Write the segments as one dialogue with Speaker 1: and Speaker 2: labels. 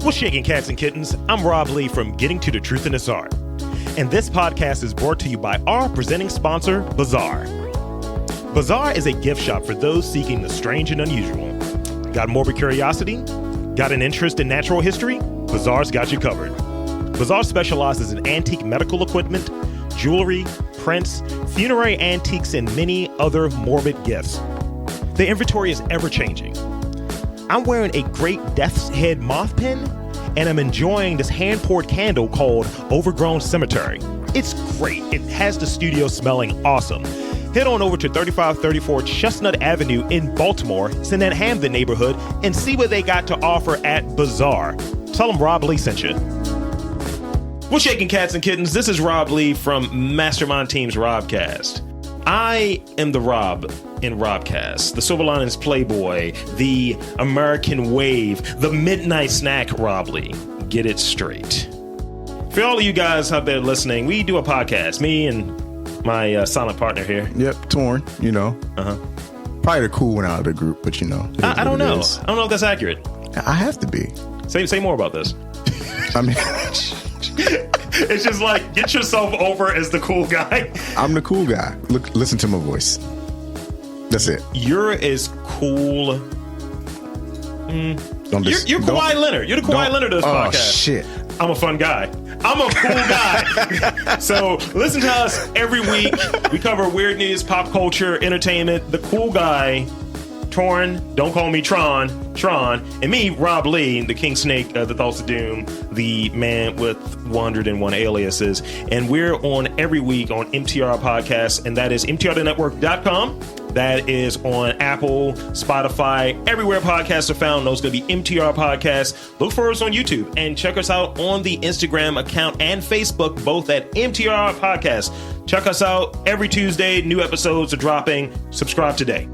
Speaker 1: What's shaking, cats and kittens? I'm Rob Lee from Getting to the Truth in This Art. And this podcast is brought to you by our presenting sponsor, Bazaar. Bazaar is a gift shop for those seeking the strange and unusual. Got morbid curiosity? Got an interest in natural history? Bazaar's got you covered. Bazaar specializes in antique medical equipment, jewelry, prints, funerary antiques, and many other morbid gifts. The inventory is ever-changing. I'm wearing a great death's head moth pin, and I'm enjoying this hand-poured candle called Overgrown Cemetery. It's great. It has the studio smelling awesome. Head on over to 3534 Chestnut Avenue in Baltimore. It's in that Hamden neighborhood, and see what they got to offer at Bazaar. Tell them Rob Lee sent you. What's shaking, cats and kittens? This is Rob Lee from Mastermind Team's Robcast. I am the Rob in Robcast, the Silver Linings Playboy, the American Wave, the Midnight Snack Rob Lee. Get it straight. For all of you guys out there listening, we do a podcast. Me and my silent partner here.
Speaker 2: Yep, Torn, you know. Probably the cool one out of the group, but you know.
Speaker 1: I don't know. I don't know if that's accurate.
Speaker 2: I have to be.
Speaker 1: Say more about this.
Speaker 2: I mean...
Speaker 1: It's just like, get yourself over as the cool guy.
Speaker 2: I'm the cool guy. Look, listen to my voice. That's it.
Speaker 1: You're as cool. You're Kawhi Leonard. You're the Kawhi Leonard of this podcast.
Speaker 2: Oh, shit.
Speaker 1: I'm a fun guy. I'm a cool guy. So listen to us every week. We cover weird news, pop culture, entertainment. The cool guy, Torn, don't call me Tron, and me, Rob Lee, the King Snake, the Thoughts of Doom, the man with 101 aliases. And we're on every week on MTR Podcast, and that is mtrthenetwork.com. That is on Apple, Spotify, everywhere podcasts are found. Those going to be MTR Podcasts. Look for us on YouTube and check us out on the Instagram account and Facebook, both at MTR Podcast. Check us out every Tuesday. New episodes are dropping. Subscribe today.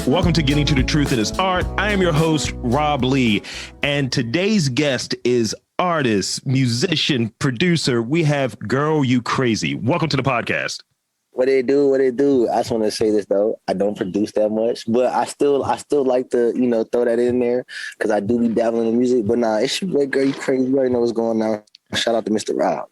Speaker 1: Welcome to Getting to the Truth in This Art. I am your host, Rob Lee, and today's guest is artist, musician, producer. We have Girl You Crazy. Welcome to the podcast.
Speaker 3: What they do. I just want to say this though. I don't produce that much, but I still like to, throw that in there because I do be dabbling in music. But nah, it's your Girl You Crazy. You already know what's going on. Shout out to Mr. Rob.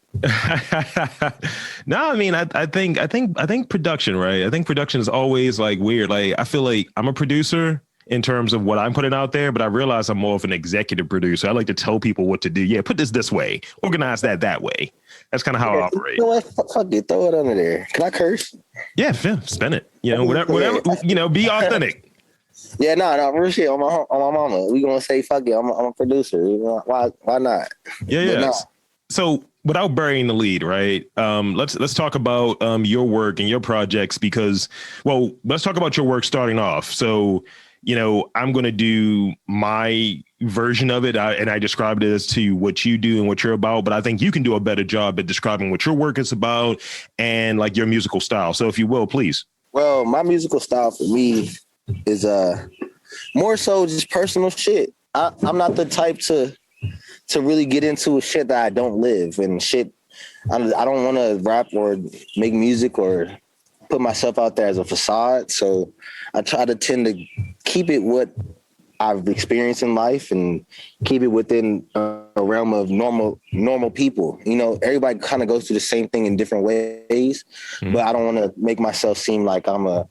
Speaker 1: No, I mean, I think production, right? I think production is always like weird. Like, I feel like I'm a producer in terms of what I'm putting out there, but I realize I'm more of an executive producer. I like to tell people what to do. Yeah, put this way, organize that way. That's kind of how I operate.
Speaker 3: You know what? Fuck it, throw it under there. Can I curse?
Speaker 1: Yeah, spin it. Whatever. Be authentic.
Speaker 3: Yeah, no, real shit on my mama. We gonna say fuck it. I'm a producer. Why not?
Speaker 1: Yeah.
Speaker 3: Nah.
Speaker 1: So without burying the lead, right? Let's talk about your work and your projects because, well, let's talk about your work starting off. So, I'm going to do my version of it, and I described it as to what you do and what you're about. But I think you can do a better job at describing what your work is about and like your musical style. So, if you will, please.
Speaker 3: Well, my musical style for me is more so just personal shit. I'm not the type to really get into shit that I don't live and shit. I don't want to rap or make music or put myself out there as a facade. So I try to tend to keep it what I've experienced in life and keep it within a realm of normal people. Everybody kind of goes through the same thing in different ways, but I don't want to make myself seem like I'm a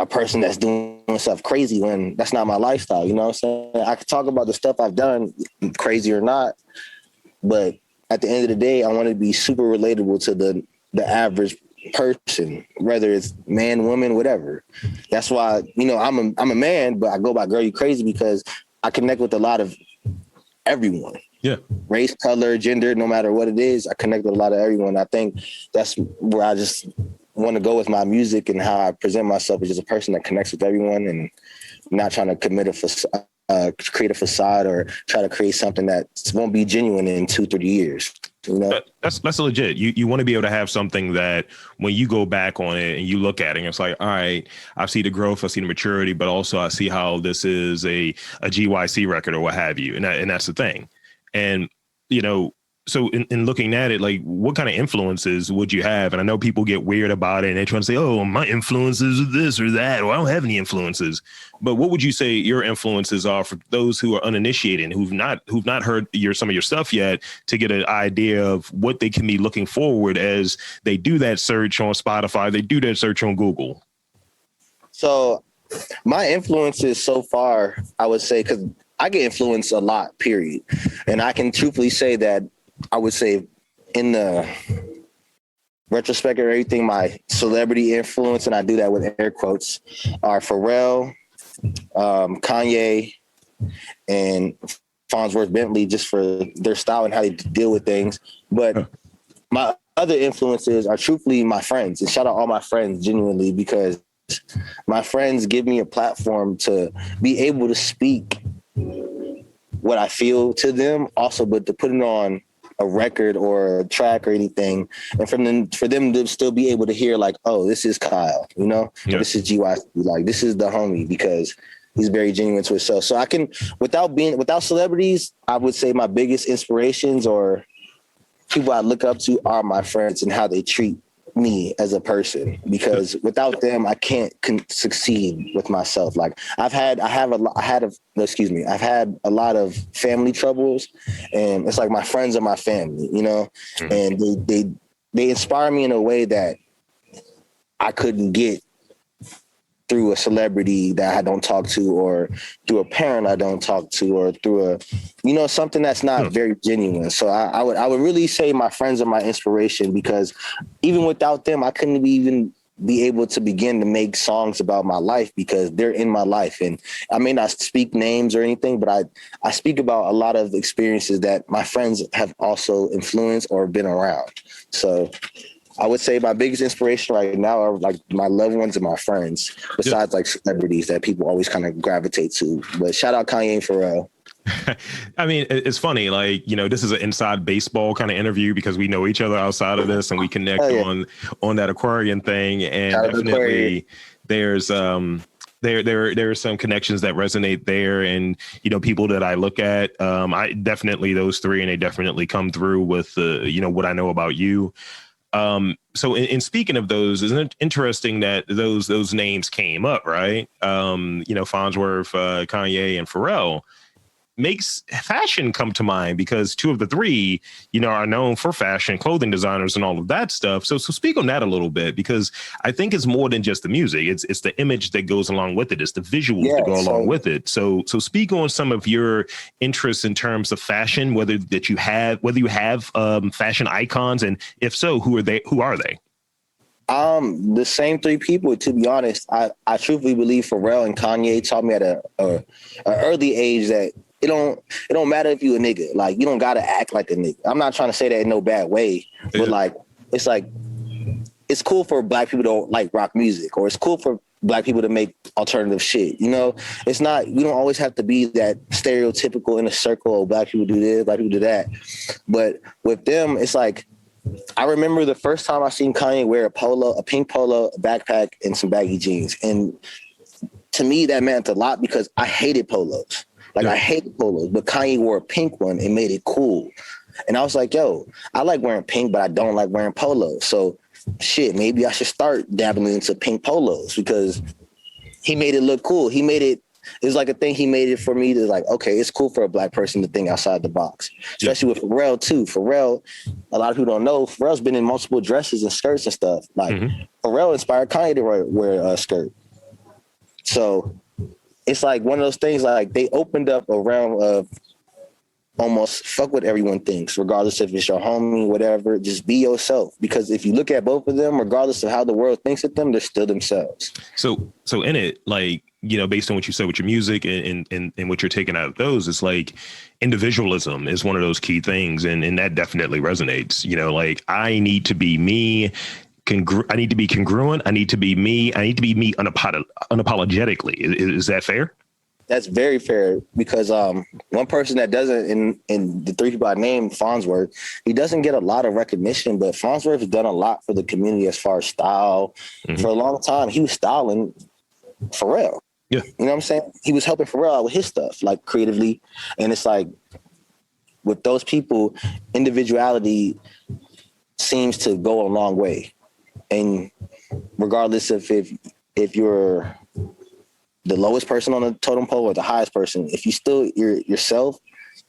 Speaker 3: person that's doing stuff crazy when that's not my lifestyle. You know what I'm saying? I could talk about the stuff I've done, crazy or not, but at the end of the day, I want to be super relatable to the average person, whether it's man, woman, whatever. That's why, I'm a man, but I go by Girl You Crazy because I connect with a lot of everyone.
Speaker 1: Yeah.
Speaker 3: Race, color, gender, no matter what it is, I connect with a lot of everyone. I think that's where I just want to go with my music and how I present myself as just a person that connects with everyone and not trying to create a facade or try to create something that won't be genuine in 2-3 years.
Speaker 1: That's legit. You want to be able to have something that when you go back on it and you look at it, and it's like, all right, I see the growth, I see the maturity, but also I see how this is a GYC record or what have you. And that's the thing. And, So in looking at it, like what kind of influences would you have? And I know people get weird about it and they're trying to say, oh, my influences are this or that, or I don't have any influences. But what would you say your influences are for those who are uninitiated, who've not heard some of your stuff yet, to get an idea of what they can be looking forward as they do that search on Spotify, they do that search on Google?
Speaker 3: So my influences so far, I would say, because I get influenced a lot, period. And I can truthfully say that I would say in the retrospect of everything, my celebrity influence, and I do that with air quotes, are Pharrell, Kanye, and Farnsworth Bentley, just for their style and how they deal with things. But my other influences are truthfully my friends. And shout out all my friends genuinely, because my friends give me a platform to be able to speak what I feel to them, also, but to put it on a record or a track or anything, and for them to still be able to hear like, oh, this is Kyle, this is GY, like this is the homie, because he's very genuine to himself. So I can, without celebrities, I would say my biggest inspirations or people I look up to are my friends and how they treat me as a person, because without them I can't succeed with myself. Like I've had a lot of family troubles, and it's like my friends are my family, and they inspire me in a way that I couldn't get through a celebrity that I don't talk to, or through a parent I don't talk to, or through something that's not very genuine. So I would really say my friends are my inspiration, because even without them, I couldn't even be able to begin to make songs about my life, because they're in my life. And I may not speak names or anything, but I speak about a lot of experiences that my friends have also influenced or been around. So I would say my biggest inspiration right now are like my loved ones and my friends, besides like celebrities that people always kind of gravitate to. But shout out Kanye and Pharrell.
Speaker 1: I mean, it's funny, like, this is an inside baseball kind of interview because we know each other outside of this and we connect on that Aquarian thing. And definitely there's there are some connections that resonate there, and people that I look at, I definitely those three, and they definitely come through with what I know about you. So in speaking of those, isn't it interesting that those names came up, right? Farnsworth, Kanye, and Pharrell makes fashion come to mind, because two of the three, are known for fashion, clothing designers, and all of that stuff. So speak on that a little bit, because I think it's more than just the music. It's the image that goes along with it. It's the visuals that go along with it. So speak on some of your interests in terms of fashion, whether you have fashion icons, and if so, who are they?
Speaker 3: The same three people, to be honest. I truthfully believe Pharrell and Kanye taught me at a early age that it don't matter if you a nigga. Like, you don't gotta act like a nigga. I'm not trying to say that in no bad way, but like it's cool for Black people to like rock music, or it's cool for Black people to make alternative shit. It's not, we don't always have to be that stereotypical in a circle of Black people do this, Black people do that. But with them, it's like, I remember the first time I seen Kanye wear a pink polo, a backpack, and some baggy jeans. And to me, that meant a lot, because I hated polos. I hated polos, but Kanye wore a pink one and made it cool. And I was like, yo, I like wearing pink, but I don't like wearing polos. So shit, maybe I should start dabbling into pink polos, because he made it look cool. It was like a thing he made it for me to like, okay, it's cool for a Black person to think outside the box. Especially with Pharrell too. Pharrell, a lot of people don't know, Pharrell's been in multiple dresses and skirts and stuff. Like Pharrell inspired Kanye to wear a skirt. So it's like one of those things, like they opened up a realm of almost fuck what everyone thinks, regardless if it's your homie, whatever, just be yourself. Because if you look at both of them, regardless of how the world thinks of them, they're still themselves.
Speaker 1: So in it, like, based on what you said with your music and what you're taking out of those, it's like individualism is one of those key things. And that definitely resonates, like I need to be me. I need to be congruent. I need to be me. I need to be me unapologetically. Is that fair?
Speaker 3: That's very fair, because one person that doesn't, in the three people I named, Farnsworth, he doesn't get a lot of recognition, but Farnsworth has done a lot for the community as far as style. For a long time, he was styling Pharrell. Yeah. You know what I'm saying? He was helping Pharrell out with his stuff, like creatively. And it's like, with those people, individuality seems to go a long way. And regardless of if you're the lowest person on the totem pole or the highest person, if you still yourself,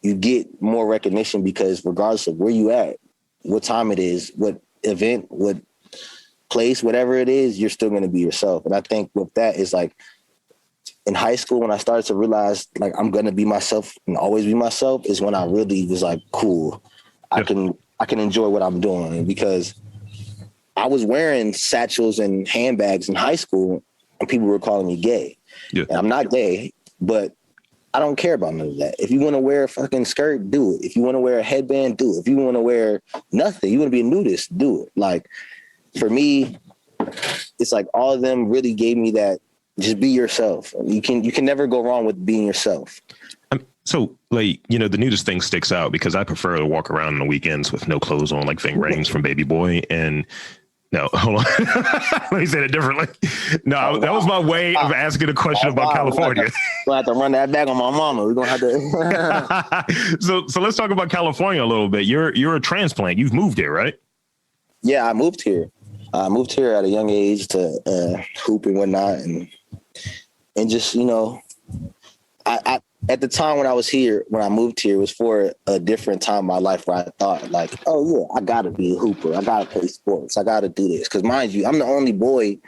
Speaker 3: you get more recognition, because regardless of where you at, what time it is, what event, what place, whatever it is, you're still going to be yourself. And I think with that is like in high school, when I started to realize like I'm going to be myself and always be myself, is when I really was like, cool, I can enjoy what I'm doing. Because I was wearing satchels and handbags in high school and people were calling me gay. Yeah. And I'm not gay, but I don't care about none of that. If you want to wear a fucking skirt, do it. If you want to wear a headband, do it. If you want to wear nothing, you want to be a nudist, do it. Like, for me, it's like all of them really gave me that, just be yourself. You can never go wrong with being yourself.
Speaker 1: So, like, you know, the nudist thing sticks out because I prefer to walk around on the weekends with no clothes on, like Ving Rhames from Baby Boy. And no, hold on. Let me say it differently. No, that was my way of asking a question about California.
Speaker 3: We'll have to run that back on my mama. We're gonna have to.
Speaker 1: So let's talk about California a little bit. You're a transplant. You've moved here, right?
Speaker 3: Yeah, I moved here. I moved here at a young age to hoop and whatnot, and just, you know, I at the time when I moved here, it was for a different time in my life where I thought like, oh yeah, I gotta be a hooper. I gotta play sports. I gotta do this. Because mind you, I'm the only boy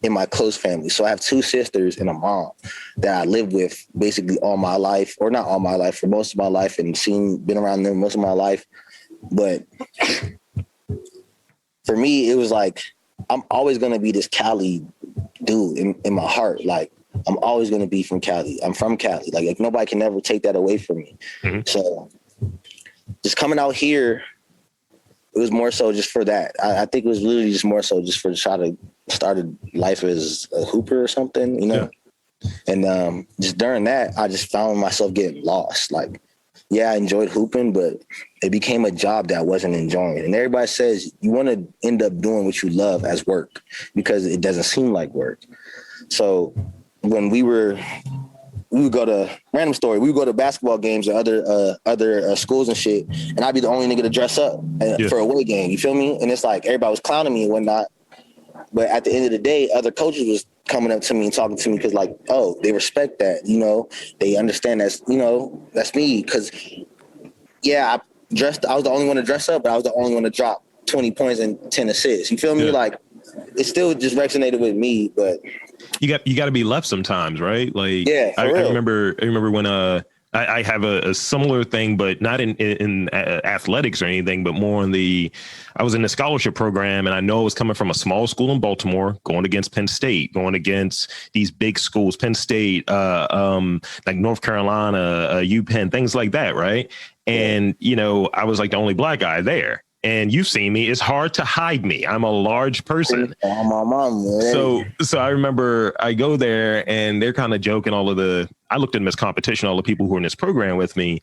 Speaker 3: in my close family. So I have two sisters and a mom that I lived with basically all my life, or not all my life, for most of my life, and been around them most of my life. But for me, it was like, I'm always going to be this Cali dude in my heart. Like, I'm always going to be from Cali. I'm from Cali. Like nobody can ever take that away from me. Mm-hmm. So just coming out here, it was more so just for that. I think it was literally just more so just for try to start a life as a hooper or something, you know? Yeah. And just during that, I just found myself getting lost. Like, yeah, I enjoyed hooping, but it became a job that I wasn't enjoying. And everybody says you want to end up doing what you love as work because it doesn't seem like work. So when we would go to, random story, we would go to basketball games or other schools and shit, and I'd be the only nigga to dress up for a away game. You feel me? And it's like everybody was clowning me and whatnot. But at the end of the day, other coaches was coming up to me and talking to me because, like, oh, they respect that, you know, they understand that's, you know, that's me. Because, yeah, I was the only one to dress up, but I was the only one to drop 20 points and 10 assists. You feel me? Yeah. Like, it still just resonated with me, but
Speaker 1: you got to be left sometimes, right? Like,
Speaker 3: yeah,
Speaker 1: I remember when I have a similar thing, but not in athletics or anything, but more in I was in the scholarship program, and I know I was coming from a small school in Baltimore, going against Penn State, going against these big schools, Penn State, like North Carolina, UPenn, things like that, right? And, you know, I was like the only black guy there. And you've seen me. It's hard to hide me. I'm a large person.
Speaker 3: Oh, my mom, man.
Speaker 1: So I remember I go there and they're kind of joking I looked at them as competition, all the people who are in this program with me.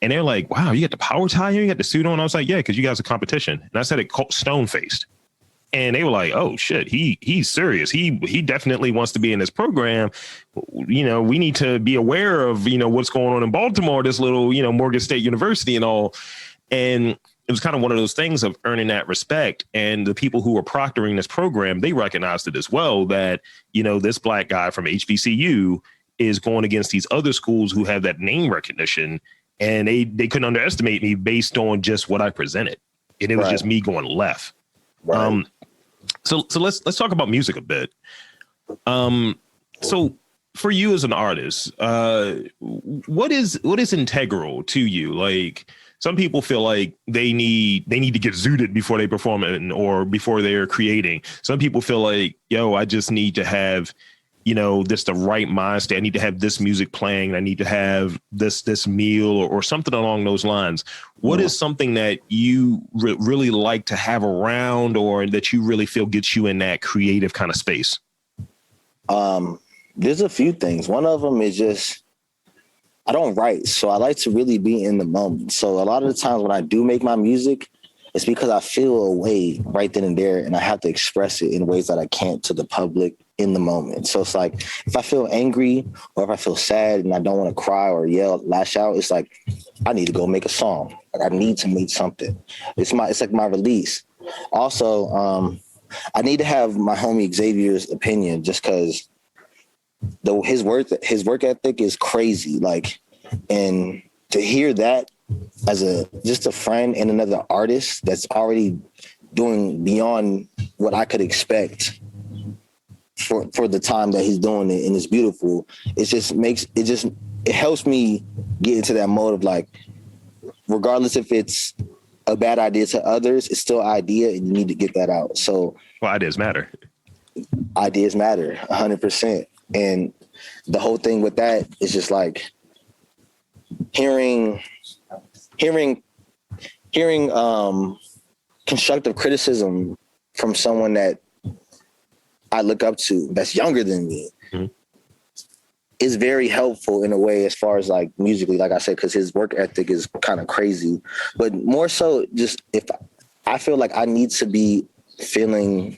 Speaker 1: And they're like, wow, you got the power tie here? You got the suit on? I was like, yeah, because you guys are competition. And I said it stone-faced. And they were like, oh, shit, he's serious. He definitely wants to be in this program. You know, we need to be aware of, you know, what's going on in Baltimore, this little, you know, Morgan State University and all. And it was kind of one of those things of earning that respect. And the people who were proctoring this program, they recognized it as well, that, you know, this black guy from HBCU is going against these other schools who have that name recognition. And they couldn't underestimate me based on just what I presented. And it was just me going left. Right. So let's talk about music a bit. So for you as an artist, what is integral to you? Like, some people feel like they need to get zooted before they perform it or before they're creating. Some people feel like, yo, I just need to have, you know, the right mind state. I need to have this music playing. I need to have this meal or something along those lines. What is something that you really like to have around, or that you really feel gets you in that creative kind of space?
Speaker 3: There's a few things. One of them is just, I don't write, so I like to really be in the moment. So a lot of the times when I do make my music, it's because I feel a way right then and there, and I have to express it in ways that I can't to the public in the moment. So it's like, if I feel angry or if I feel sad and I don't want to cry or yell, lash out, it's like, I need to go make a song. Like, I need to make something. It's like my release. Also, I need to have my homie Xavier's opinion just because his work ethic is crazy. Like, and to hear that as just a friend and another artist that's already doing beyond what I could expect for the time that he's doing it, and it's beautiful. It helps me get into that mode of like, regardless if it's a bad idea to others, it's still an idea and you need to get that out. So,
Speaker 1: well, ideas matter.
Speaker 3: Ideas matter 100%. And the whole thing with that is just like hearing constructive criticism from someone that I look up to that's younger than me. Mm-hmm. Is very helpful in a way as far as like musically, like I said, because his work ethic is kind of crazy. But more so just if I feel like I need to be feeling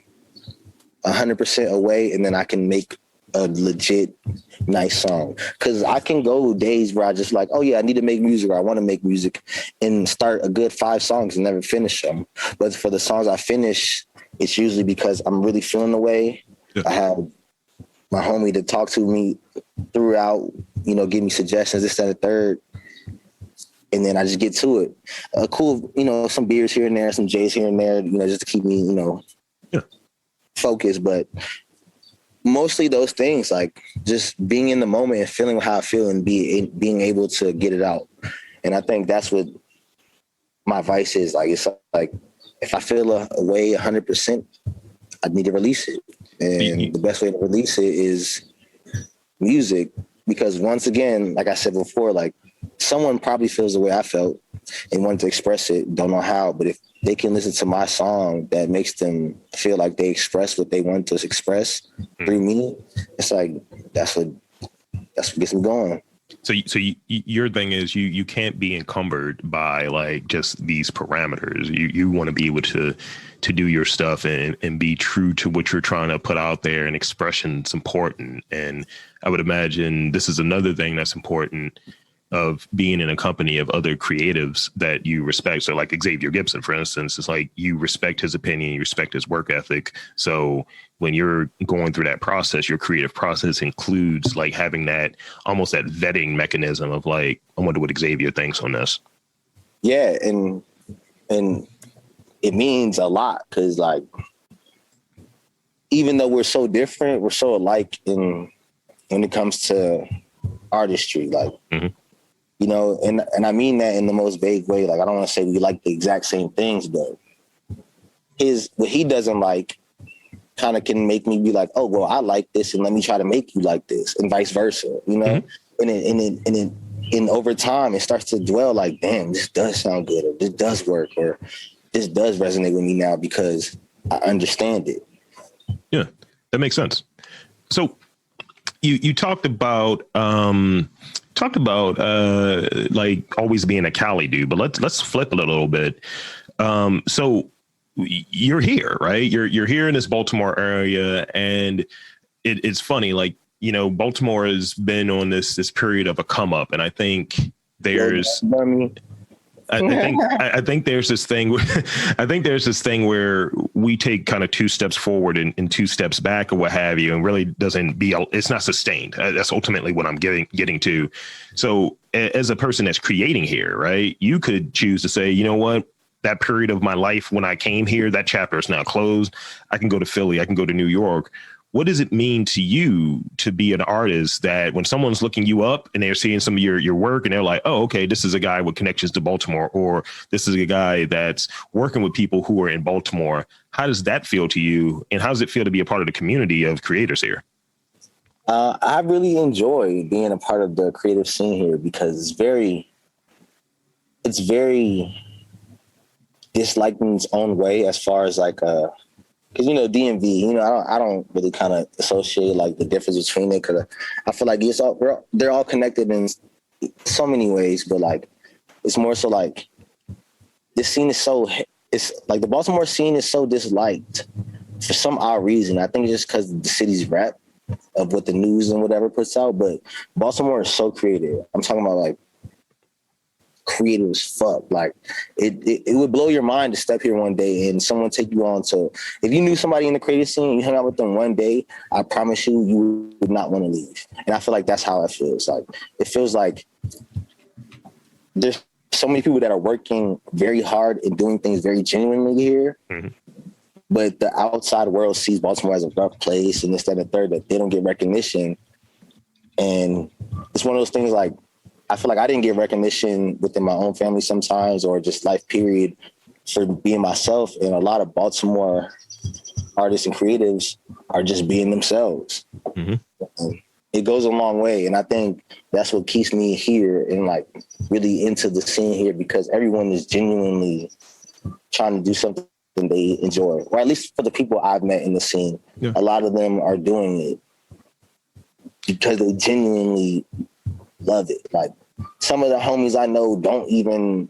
Speaker 3: 100% away and then I can make a legit nice song. Because I can go days where I just like, oh yeah, I need to make music or I want to make music and start a good 5 songs and never finish them. But for the songs I finish, it's usually because I'm really feeling the way. Yeah. I have my homie to talk to me throughout, give me suggestions, this, that, and the third. And then I just get to it. Cool, some beers here and there, some J's here and there, just to keep me, focused. But mostly those things, like just being in the moment and feeling how I feel and being able to get it out. And I think that's what my vice is. Like, it's like, if I feel a way 100%, I need to release it. And the best way to release it is music, because once again, like I said before, like someone probably feels the way I felt and wanted to express it, don't know how, but if they can listen to my song that makes them feel like they express what they want to express through me, it's like, that's what gets them going.
Speaker 1: So your thing is you can't be encumbered by like just these parameters. You want to be able to do your stuff and be true to what you're trying to put out there, and expression's important. And I would imagine this is another thing that's important of being in a company of other creatives that you respect. So like Xavier Gibson, for instance, it's like you respect his opinion, you respect his work ethic. So when you're going through that process, your creative process includes like having that almost that vetting mechanism of like, I wonder what Xavier thinks on this.
Speaker 3: Yeah. And it means a lot, because like, even though we're so different, we're so alike when it comes to artistry, like, mm-hmm. And I mean that in the most vague way. Like, I don't want to say we like the exact same things, but what he doesn't like kind of can make me be like, oh, well, I like this, and let me try to make you like this, and vice versa, Mm-hmm. And over time, it starts to dwell like, damn, this does sound good, or this does work, or this does resonate with me now because I understand it.
Speaker 1: Yeah, that makes sense. So you talked about like always being a Cali dude, but let's flip it a little bit. So you're here, right? You're here in this Baltimore area, and it's funny, like, Baltimore has been on this period of a come up, and I think there's I think there's this thing. I think there's this thing where we take kind of 2 steps forward and 2 steps back, or what have you, and really it's not sustained. That's ultimately what I'm getting to. So as a person that's creating here, right, you could choose to say, you know what, that period of my life when I came here, that chapter is now closed. I can go to Philly. I can go to New York. What does it mean to you to be an artist that when someone's looking you up and they're seeing some of your work and they're like, oh, okay, this is a guy with connections to Baltimore, or this is a guy that's working with people who are in Baltimore? How does that feel to you? And how does it feel to be a part of the community of creators here?
Speaker 3: I really enjoy being a part of the creative scene here, because it's very disliked in its own way, as far as like, because, DMV, I don't really kind of associate like the difference between it, because I feel like they're all connected in so many ways, but like it's more so like this scene it's like the Baltimore scene is so disliked for some odd reason. I think it's just because the city's rap of what the news and whatever puts out, but Baltimore is so creative. I'm talking about like creative as fuck. Like it would blow your mind to step here one day and someone take you on to, if you knew somebody in the creative scene, you hung out with them one day, I promise you would not want to leave. And I feel like that's how it feels. Like it feels like there's so many people that are working very hard and doing things very genuinely here. Mm-hmm. But the outside world sees Baltimore as a rough place and this, that, and the third, that they don't get recognition. And it's one of those things like, I feel like I didn't get recognition within my own family sometimes, or just life period, for being myself. And a lot of Baltimore artists and creatives are just being themselves. Mm-hmm. It goes a long way. And I think that's what keeps me here and like really into the scene here, because everyone is genuinely trying to do something they enjoy, or at least for the people I've met in the scene. Yeah. A lot of them are doing it because they genuinely love it. Like some of the homies I know don't even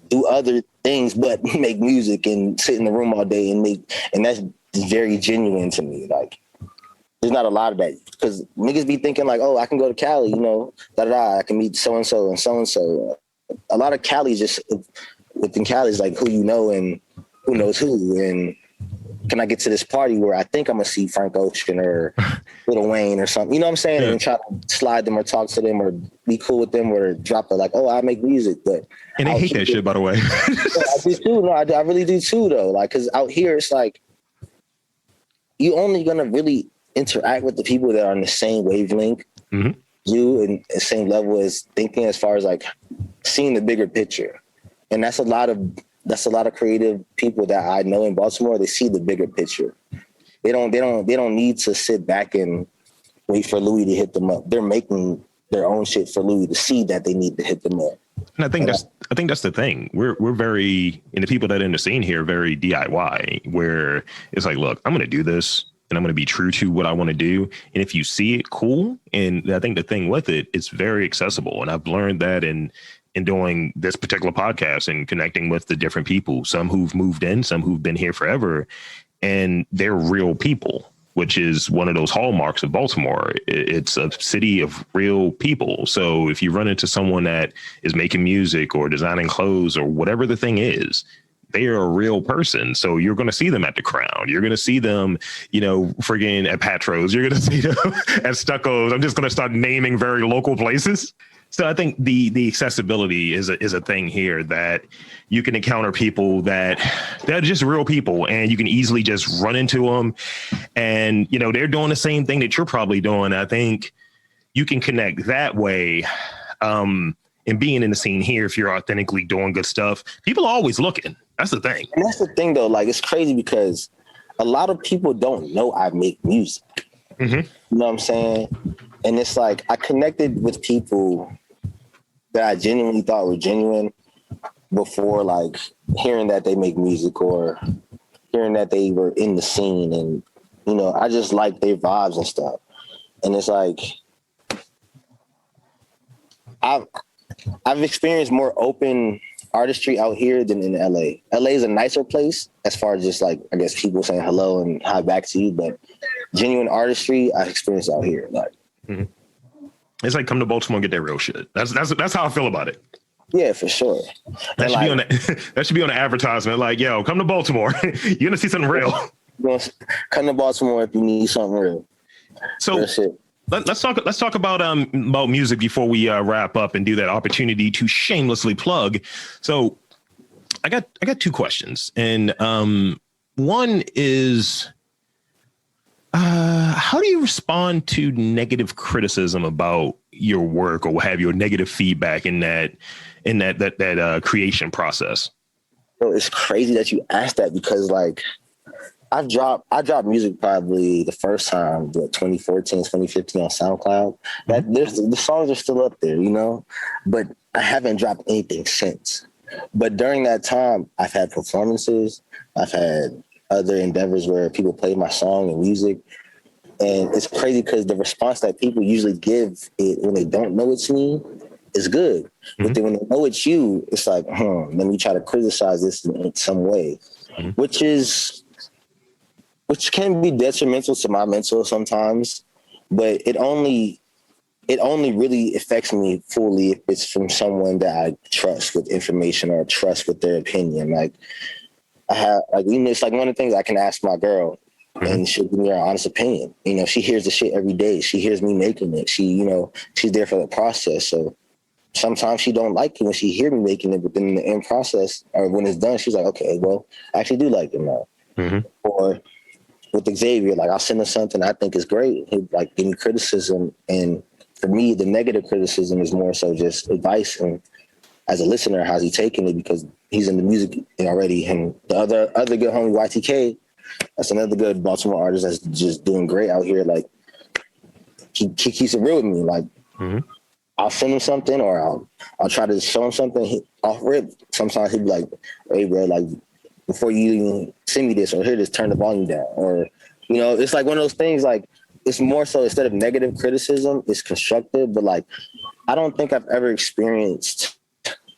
Speaker 3: do other things but make music and sit in the room all day and that's very genuine to me. Like there's not a lot of that, because niggas be thinking like, oh, I can go to Cali, I can meet so-and-so and so-and-so. A lot of Cali just within Cali is like who you know and who knows who, and can I get to this party where I think I'm gonna see Frank Ocean or Lil Wayne or something, you know what I'm saying? Yeah. And try to slide them or talk to them or be cool with them or drop it like, oh, I make music, but
Speaker 1: and they hate that shit, by the way.
Speaker 3: I do too. No, I really do too, though. Like, cause out here it's like you only gonna really interact with the people that are on the same wavelength, mm-hmm. you and the same level as thinking, as far as like seeing the bigger picture, and that's a lot of creative people that I know in Baltimore. They see the bigger picture. They don't need to sit back and wait for Louis to hit them up. They're making their own shit for Louis to see that they need to hit them up.
Speaker 1: And I think that's the thing. We're very, and the people that are in the scene here, very DIY, where it's like, look, I'm going to do this and I'm going to be true to what I want to do. And if you see it, cool. And I think the thing with it, it's very accessible. And I've learned that in doing this particular podcast and connecting with the different people, some who've moved in, some who've been here forever, and they're real people, which is one of those hallmarks of Baltimore. It's a city of real people. So if you run into someone that is making music or designing clothes or whatever the thing is, they are a real person. So you're going to see them at the Crown. You're going to see them, friggin' at Patros. You're going to see them at Stucco's. I'm just going to start naming very local places. So I think the accessibility is a thing here, that you can encounter people that they're just real people and you can easily just run into them, and, they're doing the same thing that you're probably doing. I think you can connect that way. And being in the scene here, if you're authentically doing good stuff, people are always looking. That's the thing.
Speaker 3: And that's the thing, though. Like, it's crazy because a lot of people don't know I make music. Mm-hmm. You know what I'm saying? And it's like I connected with people that I genuinely thought were genuine before, like hearing that they make music or hearing that they were in the scene. And, I just like their vibes and stuff. And it's like I've experienced more open artistry out here than in LA. LA is a nicer place as far as just like, I guess, people saying hello and hi back to you, but genuine artistry I experienced out here. Like,
Speaker 1: mm-hmm. It's like, come to Baltimore and get that real shit. That's how I feel about it.
Speaker 3: Yeah, for sure.
Speaker 1: That should be on the advertisement. Like, yo, come to Baltimore. You're gonna see something real.
Speaker 3: Come to Baltimore if you need something real.
Speaker 1: So let's talk about music before we wrap up and do that opportunity to shamelessly plug. So I got two questions, and one is, how do you respond to negative criticism about your work, or have your negative feedback in that creation process?
Speaker 3: Well, it's crazy that you asked that, because like I dropped music probably the first time, 2014, 2015 on SoundCloud. That the songs are still up there, but I haven't dropped anything since. But during that time, I've had performances, I've had other endeavors where people play my song and music. And it's crazy because the response that people usually give it when they don't know it's me is good. Mm-hmm. But then when they know it's you, it's like, let me try to criticize this in some way, mm-hmm. which can be detrimental to my mental sometimes, but it only it only really affects me fully if it's from someone that I trust with information or trust with their opinion. Like I have, like, you know, it's like one of the things I can ask my girl and she'll give me her honest opinion. You know, she hears the shit every day. She hears me making it. She, you know, she's there for the process. So sometimes she don't like it when she hear me making it, but then in the end process or when it's done, she's like, okay, well, I actually do like it now. Or with Xavier, like I'll send him something I think is great. He'll like give me criticism. And for me, the negative criticism is more so just advice. And as a listener, how's he taking it? Because he's in the music already. And the other good homie, YTK, that's another good Baltimore artist that's just doing great out here. Like he keeps it real with me. Like I'll send him something or I'll try to show him something off rip. Sometimes he'll be like, hey bro, like before you even send me this or here, just turn the volume down. Or, you know, it's like one of those things, like it's more so instead of negative criticism, it's constructive. But like, I don't think I've ever experienced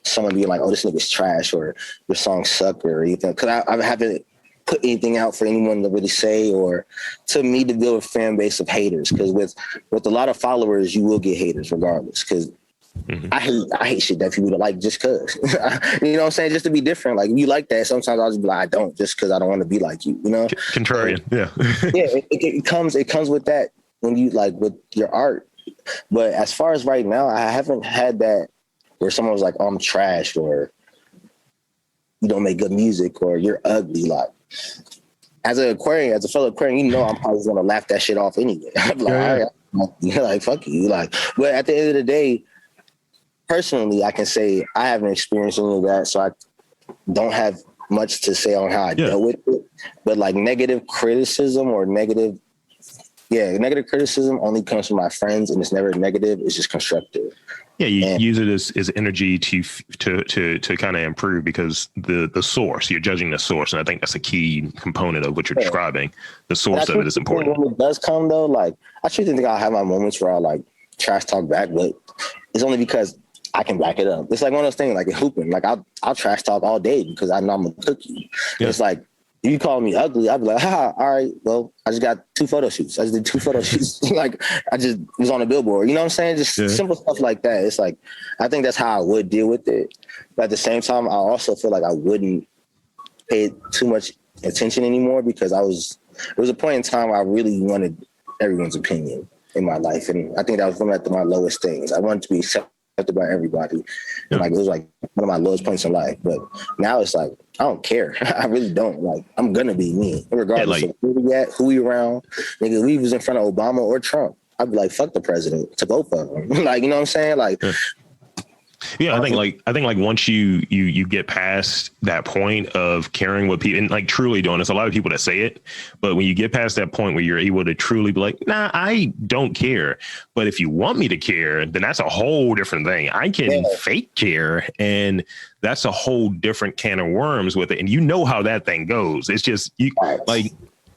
Speaker 3: someone being like, oh, this nigga's trash or your song suck or anything. Cause I haven't put anything out for anyone to really say or to me to build a fan base of haters. Cause with a lot of followers, you will get haters regardless. Cause I hate shit that people don't like just cause. You know what I'm saying? Just to be different. Like you like that. Sometimes I'll just be like, I don't, just cause I don't want to be like you, you know?
Speaker 1: Contrarian. Yeah.
Speaker 3: It comes with that when you like with your art. But as far as right now, I haven't had that where someone was like, oh, I'm trash or you don't make good music or you're ugly. Like as a fellow Aquarian, you know, I'm probably going to laugh that shit off anyway. I'm like, all right, you're like, fuck you. Like, but at the end of the day, personally, I can say I haven't experienced any of that. So I don't have much to say on how I dealt with it. But like negative criticism only comes from my friends and it's never negative. It's just constructive.
Speaker 1: Yeah, you use it as energy to kind of improve because the source, you're judging the source. And I think that's a key component of what you're describing. The source of it is important.
Speaker 3: When it does come though, like I truly think I'll have my moments where I like trash talk back, but it's only because I can back it up. It's like one of those things like in hooping. Like I'll trash talk all day because I know I'm a cookie. Yeah. It's like, if you call me ugly, I'd be like, all right, well, I just got 2 photo shoots. I just did 2 photo shoots. Like, I just was on a billboard. You know what I'm saying? Just simple stuff like that. It's like, I think that's how I would deal with it. But at the same time, I also feel like I wouldn't pay too much attention anymore because there was a point in time where I really wanted everyone's opinion in my life. And I think that was one of my lowest things. I wanted to be accepted by everybody. And like, it was like one of my lowest points in life. But now it's like, I don't care. I really don't. Like, I'm gonna be me, regardless of who we at, who we around. Nigga, we was in front of Obama or Trump, I'd be like, fuck the president to both of them. Like, you know what I'm saying? Like,
Speaker 1: yeah, I think like once you get past that point of caring what people and like truly doing, there's a lot of people that say it, but when you get past that point where you're able to truly be like, nah, I don't care. But if you want me to care, then that's a whole different thing. I can fake care, and that's a whole different can of worms with it. And you know how that thing goes. It's just you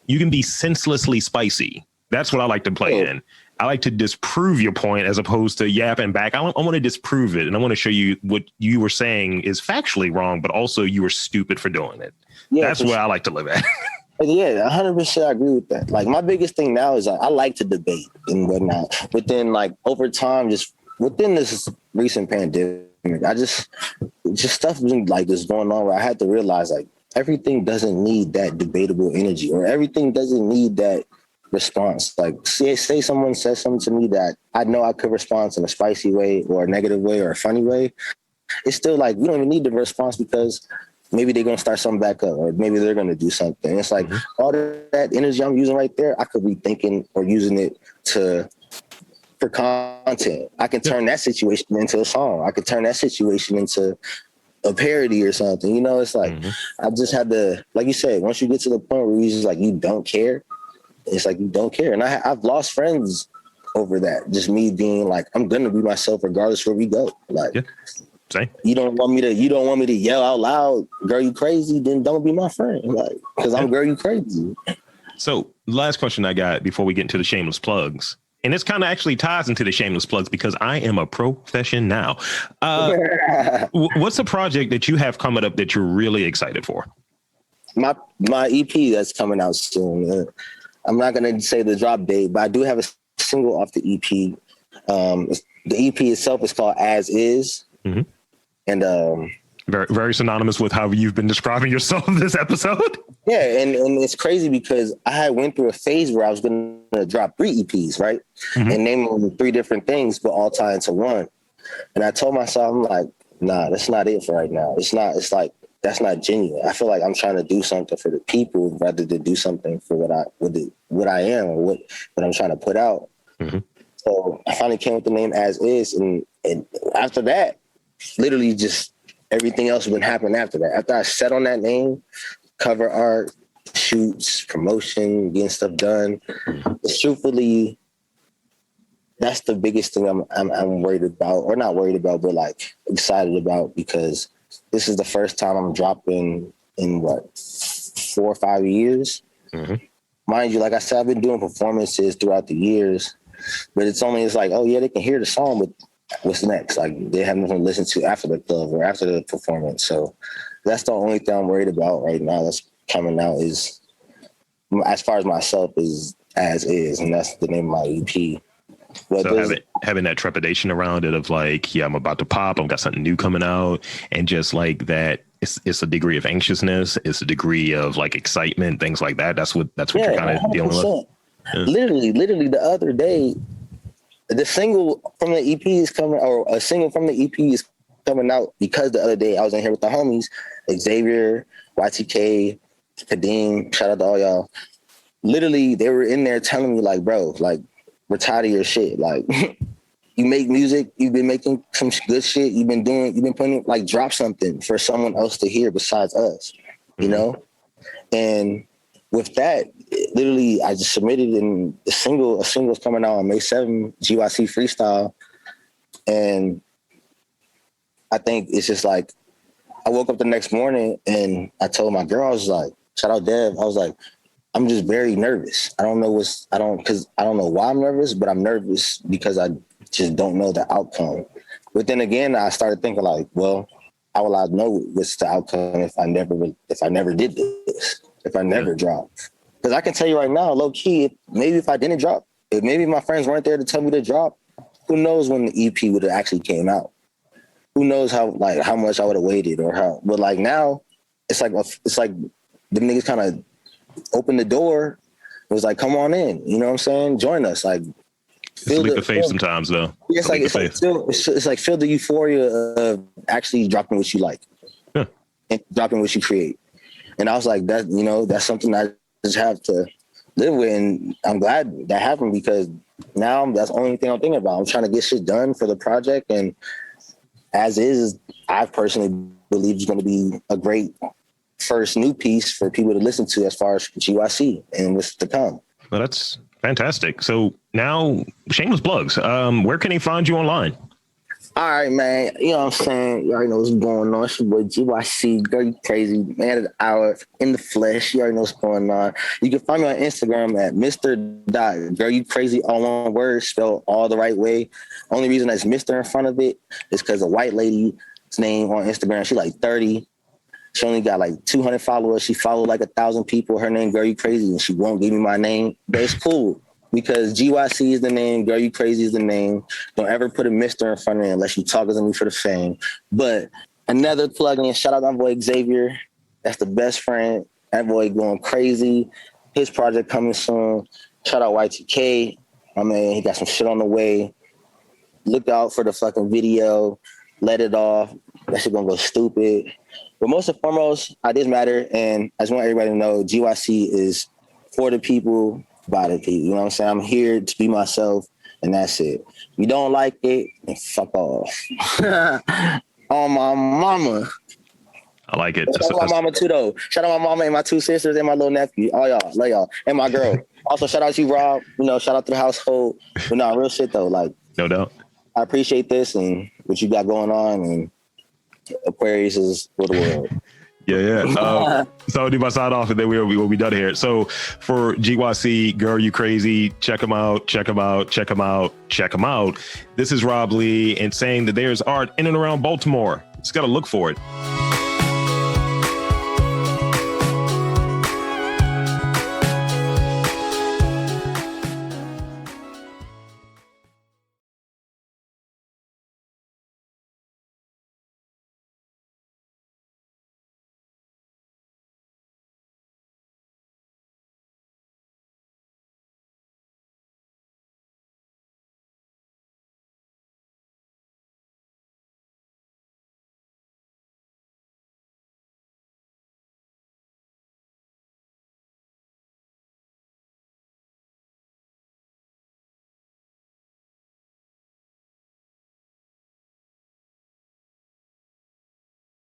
Speaker 1: can be senselessly spicy. That's what I like to play in. I like to disprove your point as opposed to yapping back. I want to disprove it. And I want to show you what you were saying is factually wrong, but also you were stupid for doing it. Yeah, that's where I like to live at.
Speaker 3: Yeah, 100% I agree with that. Like my biggest thing now is I like to debate and whatnot. But then like over time, just within this recent pandemic, I just stuff been like this going on where I had to realize like everything doesn't need that debatable energy or everything doesn't need that response. Like say someone says something to me that I know I could respond in a spicy way or a negative way or a funny way. It's still like, we don't even need the response because maybe they're going to start something back up or maybe they're going to do something. It's like all that energy I'm using right there, I could be thinking or using it for content. I can turn that situation into a song. I could turn that situation into a parody or something. You know, it's like, I just had to, like you said, once you get to the point where you just like, you don't care, it's like you don't care. And I've lost friends over that. Just me being like, I'm gonna be myself regardless where we go. Like,
Speaker 1: same.
Speaker 3: You don't want me to yell out loud, girl, you crazy, then don't be my friend. Like, because I'm girl, you crazy.
Speaker 1: So last question I got before we get into the shameless plugs. And this kind of actually ties into the shameless plugs because I am a profession now. What's a project that you have coming up that you're really excited for?
Speaker 3: My EP that's coming out soon. I'm not going to say the drop date, but I do have a single off the EP. The EP itself is called As Is.
Speaker 1: Mm-hmm.
Speaker 3: And
Speaker 1: very, very synonymous with how you've been describing yourself this episode.
Speaker 3: Yeah, and it's crazy because I had went through a phase where I was going to drop 3 EPs, right?
Speaker 1: Mm-hmm.
Speaker 3: And name them 3 different things, but all tie into one. And I told myself, I'm like, nah, that's not it for right now. It's like, that's not genuine. I feel like I'm trying to do something for the people rather than do something for what I am or what I'm trying to put out.
Speaker 1: Mm-hmm.
Speaker 3: So I finally came with the name As Is. And after that, literally just everything else has been happening after that. After I set on that name, cover art, shoots, promotion, getting stuff done. It's truthfully, that's the biggest thing I'm worried about, or not worried about, but like excited about, because this is the first time I'm dropping in 4 or 5 years.
Speaker 1: Mm-hmm.
Speaker 3: Mind you, like I said, I've been doing performances throughout the years, but it's like, oh yeah, they can hear the song, but what's next? Like they have nothing to listen to after the club or after the performance. So that's the only thing I'm worried about right now that's coming out, is, as far as myself, is As Is, and that's the name of my EP. But
Speaker 1: so having that trepidation around it of like, yeah, I'm about to pop, I've got something new coming out, and just like that, it's a degree of anxiousness, it's a degree of like excitement, things like that. That's what you're kind of dealing with. Yeah.
Speaker 3: Literally the other day, the single from the EP is coming, or a single from the EP is coming out, because the other day I was in here with the homies, Xavier, YTK, Kadeem, shout out to all y'all. Literally, they were in there telling me like, bro, like, we're tired of your shit. Like, you make music, you've been making some good shit, you've been putting, like, drop something for someone else to hear besides us, you know? And with that, literally, I just submitted, and a single's coming out on May 7th, GYC Freestyle. And I think it's just like, I woke up the next morning and I told my girl, I was like, shout out Dev, I was like, I'm just very nervous. I don't know why I'm nervous, but I'm nervous because I just don't know the outcome. But then again, I started thinking like, well, how will I know what's the outcome if I never did this, if I never dropped? Because I can tell you right now, low key, maybe if I didn't drop, if maybe my friends weren't there to tell me to drop, who knows when the EP would have actually came out? Who knows how much I would have waited, or how? But like now, it's like the niggas kind of opened the door. It was like, come on in, you know what I'm saying? Join us, like.
Speaker 1: It's a leap of faith sometimes, though.
Speaker 3: Yeah, it's like feel the euphoria of actually dropping what you like, and dropping what you create. And I was like, that, you know, that's something I just have to live with, and I'm glad that happened, because now that's the only thing I'm thinking about. I'm trying to get shit done for the project, and As Is, I personally believe is going to be a great first new piece for people to listen to as far as GYC and what's to come.
Speaker 1: Well, that's fantastic. So now, shameless plugs. Where can they find you online?
Speaker 3: All right, man. You know what I'm saying? You already know what's going on. It's your boy GYC, Girl You Crazy, man of the hour, in the flesh. You already know what's going on. You can find me on Instagram at Mr.GirlYouCrazy, all one word, spelled all the right way. Only reason that's Mr. in front of it is because a white lady's name on Instagram, she like 30. She only got like 200 followers. She followed like 1,000 people. Her name, Girl You Crazy, and she won't give me my name. But it's cool, because GYC is the name, Girl You Crazy is the name. Don't ever put a Mr. in front of it unless you talking to me for the fame. But another plug-in, shout out my boy Xavier. That's the best friend. That boy going crazy. His project coming soon. Shout out YTK. My man, he got some shit on the way. Look out for the fucking video. Let it off. That shit gonna go stupid. But most and foremost, ideas matter, and I just want everybody to know GYC is for the people, by the people. You know what I'm saying? I'm here to be myself, and that's it. If you don't like it, then fuck off. On my mama.
Speaker 1: I like it.
Speaker 3: Shout out my mama too, though. Shout out my mama and my 2 sisters and my little nephew. All y'all, love y'all, and my girl. Also, shout out to you, Rob. You know, shout out to the household. But no, real shit though. Like,
Speaker 1: no doubt.
Speaker 3: I appreciate this and what you got going on, and Aquarius is for the world.
Speaker 1: Yeah. So I'll do my sign off, and then we'll be done here. So for GYC, Girl You Crazy, check them out. This is Rob Lee, and saying that there's art in and around Baltimore. Just got to look for it.